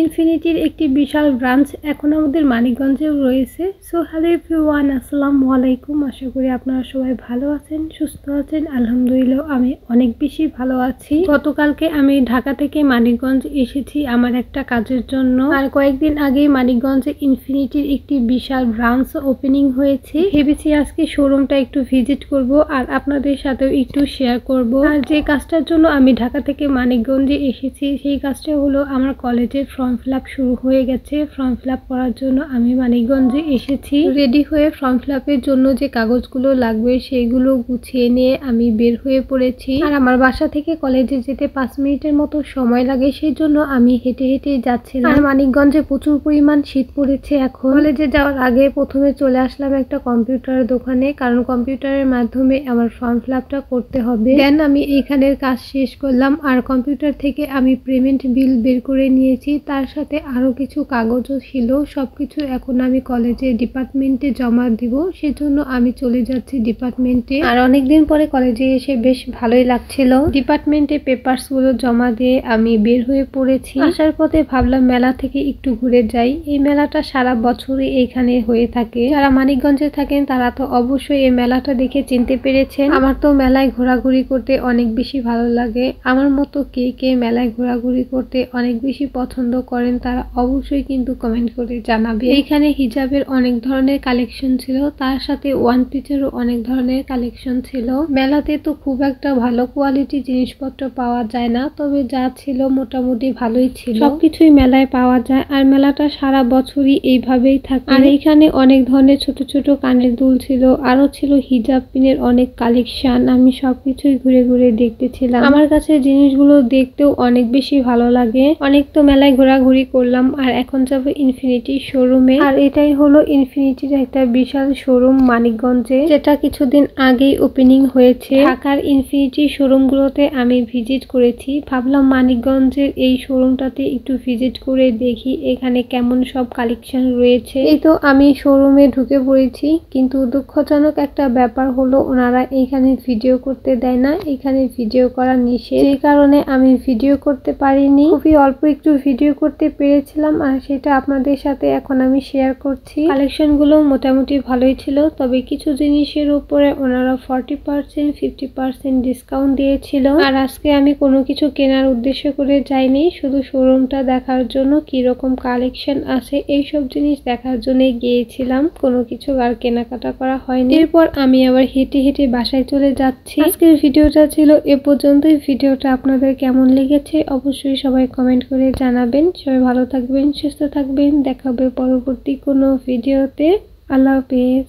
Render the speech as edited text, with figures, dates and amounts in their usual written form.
ইনফিনিটির একটি বিশাল ব্রাঞ্চ এখন আমাদের মানিকগঞ্জেও রয়েছে। সো হ্যালো এভরিওয়ান, আসসালামু আলাইকুম। আশা করি আপনারা সবাই ভালো আছেন, সুস্থ আছেন। আলহামদুলিল্লাহ আমি অনেক বেশি ভালো আছি। গতকালকে আমি ঢাকা থেকে মানিকগঞ্জ এসেছি আমার একটা কাজের জন্য। আর কয়েকদিন আগে মানিকগঞ্জে ইনফিনিটির একটি বিশাল ব্রাঞ্চ ওপেনিং হয়েছে। ভেবেছি আজকে শোরুমটা একটু ভিজিট করব আর আপনাদের সাথেও একটু শেয়ার করব। আর যে কাজটার জন্য আমি ঢাকা থেকে মানিকগঞ্জে এসেছি সেই কাজটা হলো আমার কলেজের ফর্ম ফিল আপ শুরু হয়ে গেছে। ফর্ম ফিল আপ করার জন্য আমি মানিকগঞ্জে এসেছি। রেডি হয়ে ফর্ম ফিল আপের জন্য যে কাগজগুলো লাগবে সেইগুলো গুছিয়ে নিয়ে আমি বের হয়ে পড়েছি। আর আমার বাসা থেকে কলেজে যেতে 5 মিনিটের মতো সময় লাগে, সেই জন্য আমি হেঁটে হেঁটে যাচ্ছিলাম। আর মানিকগঞ্জে প্রচুর পরিমাণ শীত পড়েছে এখন। কলেজে যাওয়ার আগে প্রথমে চলে আসলাম একটা কম্পিউটারের দোকানে, কারণ কম্পিউটারের মাধ্যমে আমার ফর্ম ফিল আপটা করতে হবে। দেন আমি এইখানের কাজ শেষ করলাম আর কম্পিউটার থেকে আমি পেমেন্ট বিল বের করে নিয়েছি। তার সাথে আরো কিছু কাগজও ছিল। সবকিছু এখন আমি কলেজের ডিপার্টমেন্টে জমা দিব, সেজন্য আমি চলে যাচ্ছি ডিপার্টমেন্টে। আর অনেকদিন পরে কলেজে এসে বেশ ভালোই লাগছিল। ডিপার্টমেন্টে পেপারস গুলো জমা দিয়ে আমি বের হয়ে পড়েছি। আসার পথে ভাবলাম মেলা থেকে একটু ঘুরে যাই। এই মেলাটা সারা বছরই এইখানে হয়ে থাকে। যারা মানিকগঞ্জে থাকেন তারা তো অবশ্যই এই মেলাটা দেখে চিনতে পেরেছেন। আমার তো মেলায় ঘোরাঘুরি করতে অনেক বেশি ভালো লাগে। আমার মতো কে কে মেলায় ঘোরাঘুরি করতে অনেক বেশি পছন্দ করেন তারা অবশ্যই কিন্তু কমেন্ট করে জানাবে। এইখানে হিজাবের অনেক ধরনের কালেকশন ছিল, তার সাথে ওয়ান পিসেরও অনেক ধরনের কালেকশন ছিল। মেলাতে তো খুব একটা ভালো কোয়ালিটি জিনিসপত্র পাওয়া যায় না, তবে যা ছিল মোটামুটি ভালোই ছিল। সবকিছুই মেলায় পাওয়া যায় আর মেলাটা সারা বছরই এইভাবেই থাকে। আর এইখানে অনেক ধরনের ছোট ছোট কানের দুল ছিল, আরো ছিল হিজাব পিনের অনেক কালেকশন। আমি সবকিছুই ঘুরে ঘুরে দেখতেছিলাম। আমার কাছে জিনিসগুলো দেখতেও অনেক বেশি ভালো লাগে। অনেক তো মেলায় ঘোরাঘুরি করলাম আর এখন যাবো ইনফিনিটি শোরুমে। আর এটাই হলো ইনফিনিটির একটা বিশাল শোরুম মানিকগঞ্জে, যেটা কিছুদিন আগেই ওপেনিং হয়েছে। ঢাকার ইনফিনিটি শোরুমগুলোতে আমি ভিজিট করেছি, ভাবলাম মানিকগঞ্জের এই শোরুমটাতে একটু ভিজিট করে দেখি এখানে কেমন সব কালেকশন রয়েছে। এই তো আমি শোরুমে ঢুকে পড়েছি, কিন্তু দুঃখজনক একটা ব্যাপার হলো ওনারা এইখানে ভিডিও করতে দেয় না। এখানে ভিডিও করা নিষেধ, যে কারণে আমি ভিডিও করতে পারিনি। খুবই অল্প একটু ভিডিও করতে পেরেছিলাম আর সেটা আপনাদের সাথে এখন আমি শেয়ার করছি। কালেকশন গুলো মোটামুটি ভালোই ছিল, তবে কিছু জিনিসের উপরে ওনারা 40% 50% ডিসকাউন্ট দিয়েছিল। আর আজকে আমি কোনো কিছু কেনার উদ্দেশ্য করে যাইনি, শুধু শোরুমটা দেখার জন্য কি রকম কালেকশন আছে এইসব জিনিস দেখার জন্য গিয়েছিলাম। কোনো কিছু আর কেনাকাটা করা হয়নি। এরপর আমি আবার হেঁটে হেঁটে বাসায় চলে যাচ্ছি। আজকের ভিডিওটা ছিল এ পর্যন্তই। ভিডিওটা আপনাদের কেমন লেগেছে অবশ্যই সবাই কমেন্ট করে জানাবেন। সবাই ভালো থাকবেন, সুস্থ থাকবেন। দেখা হবে পরবর্তী কোনো ভিডিওতে। আল্লাহ হাফেজ।